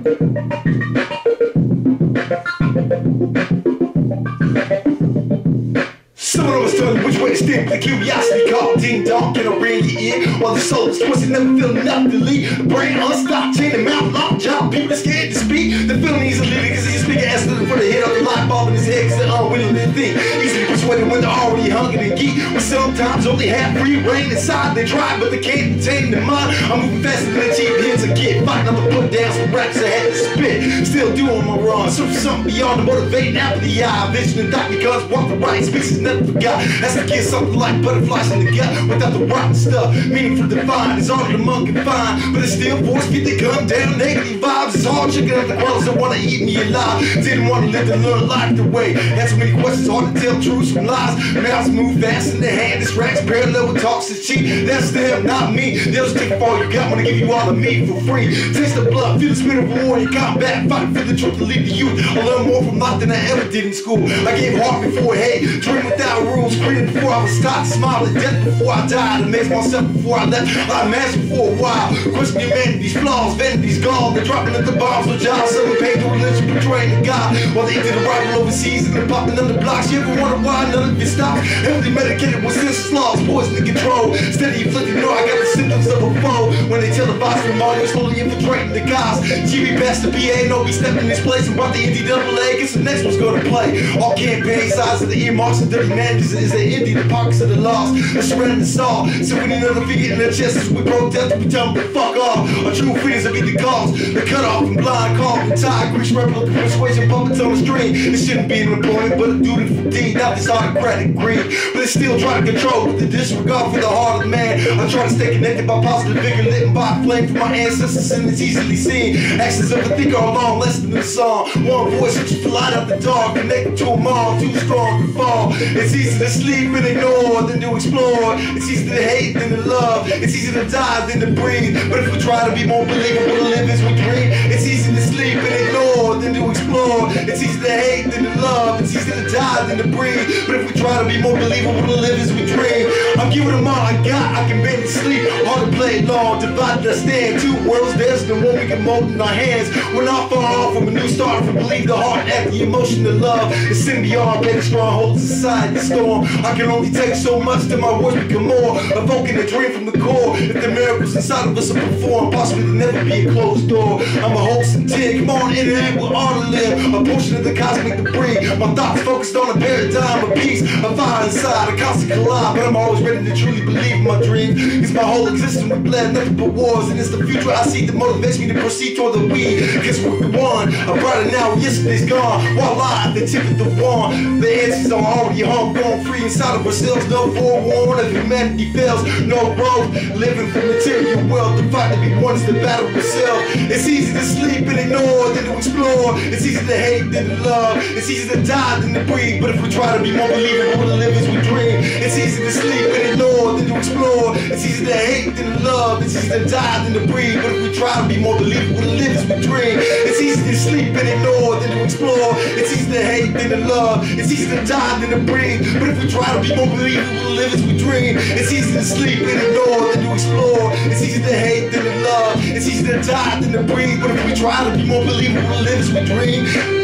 Someone always tell me which way to steer. The curiosity called ding dong, can I ring your ear? While the soul is twisted, never feeling enough to lead. The brain unstopped, chain and mouth locked, job. People are scared to speak. The feeling easily because he's speaking ass for the head of the light bulb in his head because they're unwilling to think. Easily persuaded when they're already hungry and geek. But sometimes only have free reign inside. They try, but they can't contain their mind. I'm moving faster than the cheap hits I get. Fighting up the put down some raps I had to spit. Still doing my run. Search for something beyond the motivating apple of the eye. Vision and thought because walk the right species never forgot. That's to get something like butterflies in the gut without the rotten stuff. Meaningful defined is all the monk can find. But it's still force feed they come down. Negative vibes. It's hard checking out the girls that wanna eat me alive. Didn't wanna live and learn life the way. Had so many questions, hard to tell truths from lies. Mouths move fast in the hand. This racks parallel with talks is cheap. That's them, not me. They'll just take all you got. Wanna give you all of me for free. Taste the blood, feel the spirit of war in combat. Fight for the truth to lead the youth. I learned more from life than I ever did in school. I gave heart before hate. Dream without rules. Scream before I was taught. Smile at death before I died. Amaze myself before I left. I imagined for a while. Question humanity's flaws, vanity's gone. They're dropping at the bombs with jobs. Selling pain to religion, betraying the God. While they did a rival overseas and they're popping under blocks. You ever wonder why none of it stops? Heavily medicated with senseless laws, poison and control. Steady inflicting, know I got the symptoms of a foe. When they televise from audio, slowly infiltrating the cause. GB past the PA, no, we stepping in this place and brought the NDAA. Guess the next one's gonna play. All campaign sides of the earmarks and dirty managers is they empty the pockets of the lost. They're surrounding us all. So we need another figure in their chests as we protest. We tell them to fuck off. Our true freedoms will be the cause. The cut off and blind, call and tie. Grease replica, persuasion, puppets on the string. It shouldn't be an employment, but a duty for deed. Not this autocratic greed. But they still try to control with the disregard for the heart of the man. I try to stay connected by positive vigor, lit by a flame from my ancestors, and it's easily seen. Actions of a thinker are long, less than a song. One voice that you light up the dark, connected to a mom, too strong to fall. It's easy to sleep and ignore than to explore. It's easy to hate than to love. It's easy to die than to breathe. But if we try to be more believable to live as we dream, it's easy to sleep and ignore than to explore. It's easy to hate than to love. It's easy to die than to breathe. But if we try to be more believable to live as we dream, I'm giving them all I got. I can barely sleep. Hard to play long. Divided I stand. Two worlds, there's the one we can mold in our hands. We're not far off from a new start. From believe the heart, act the emotion, the love. The symbiote, play the strongholds inside the storm. I can only take so much till my words become more. Evoking a dream from the core. If the miracles inside of us are performed, possibly there'll never be a closed door. I'm a host and 10. Come on, interact with Artilem. A portion of the cosmic debris. My thoughts focused on a paradigm of peace. A fire inside, a constant collide. But I'm always ready to truly believe in my dream. It's my whole existence with bled, nothing but wars. And it's the future I see that motivates me to proceed toward the we. Cause we're one. A brighter now, yesterday's gone. While I at the tip of the wand. The answers are already home, going free inside of ourselves. No forewarned if humanity fails. No growth, living for material wealth. The fight to be one is the battle with self. It's easy to sleep and ignore than to explore. It's easy to hate than to love. It's easy to die than to breathe. But if we try to be more believable to live as we dream, it's easy to sleep and ignore than to explore. It's easy to hate than to love. It's easy to die than to breathe. But if we try to be more believable to live as we dream, it's easy to sleep and ignore than to explore. It's easy to hate than to love. It's easy to die than to breathe. But if we try to be more believable to live as we dream, it's easy to sleep and ignore than to explore. It's easy to hate than to love. It's easy to die than to breathe. But if we try to be more believable to live as we dream,